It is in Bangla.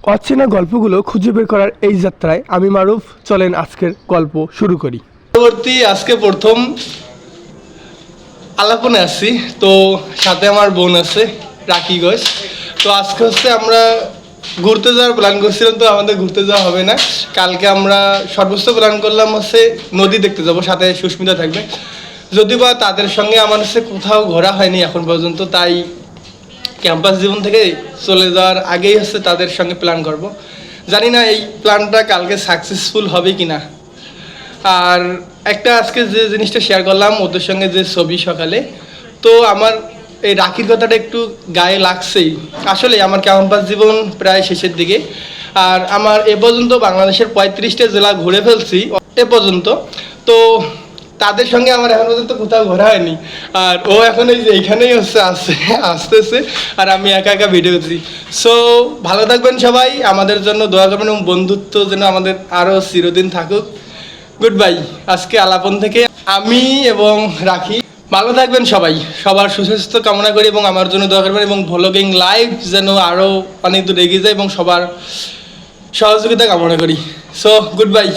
অচেনা গল্পগুলো খুঁজে বের করার এই যাত্রায় আমি মারুফ, চলেন আজকের গল্প শুরু করি। পরবর্তী আজকে প্রথম আলাপনে আসছি, তো সাথে আমার বোন আছে রাকি ঘোষ। তো আজকে হচ্ছে আমরা ঘুরতে যাওয়ার প্ল্যান করছিলাম, তো আমাদের ঘুরতে যাওয়া হবে না। কালকে আমরা সর্বোচ্চ প্ল্যান করলাম হচ্ছে নদী দেখতে যাব, সাথে সুস্মিতা থাকবে। যদি বা তাদের সঙ্গে আমার হচ্ছে কোথাও ঘোরা হয়নি এখন পর্যন্ত, তাই ক্যাম্পাস জীবন থেকে চলে যাওয়ার আগেই হচ্ছে তাদের সঙ্গে প্ল্যান করব। জানি না এই প্ল্যানটা কালকে সাকসেসফুল হবে কি না। আর একটা আজকে যে জিনিসটা শেয়ার করলাম ওদের সঙ্গে, যে ছবি সকালে, তো আমার এই রাখির কথাটা একটু গায়ে লাগছেই। আসলে আমার ক্যাম্পাস জীবন প্রায় শেষের দিকে, আর আমার এ পর্যন্ত বাংলাদেশের 35টা জেলা ঘুরে ফেলছি এ পর্যন্ত। তো তাদের সঙ্গে আমার এখন পর্যন্ত কোথাও ঘোরা হয়নি, আর ও এখন এই যে এইখানেই হচ্ছে আসতেছে, আর আমি একা একা ভিডিও করছি। সো ভালো থাকবেন সবাই, আমাদের জন্য দোয়া করবেন এবং বন্ধুত্ব যেন আমাদের আরও চিরদিন থাকুক। Good bye. আজকে আলাপন থেকে আমি এবং রাখি, ভালো থাকবেন সবাই, সবার সুস্বাস্থ্য কামনা করি এবং আমার জন্য দোয়া করবেন, এবং ভ্লগিং লাইভ যেন আরও অনেক দূর এগিয়ে যায় এবং সবার সহযোগিতা কামনা করি। So good bye.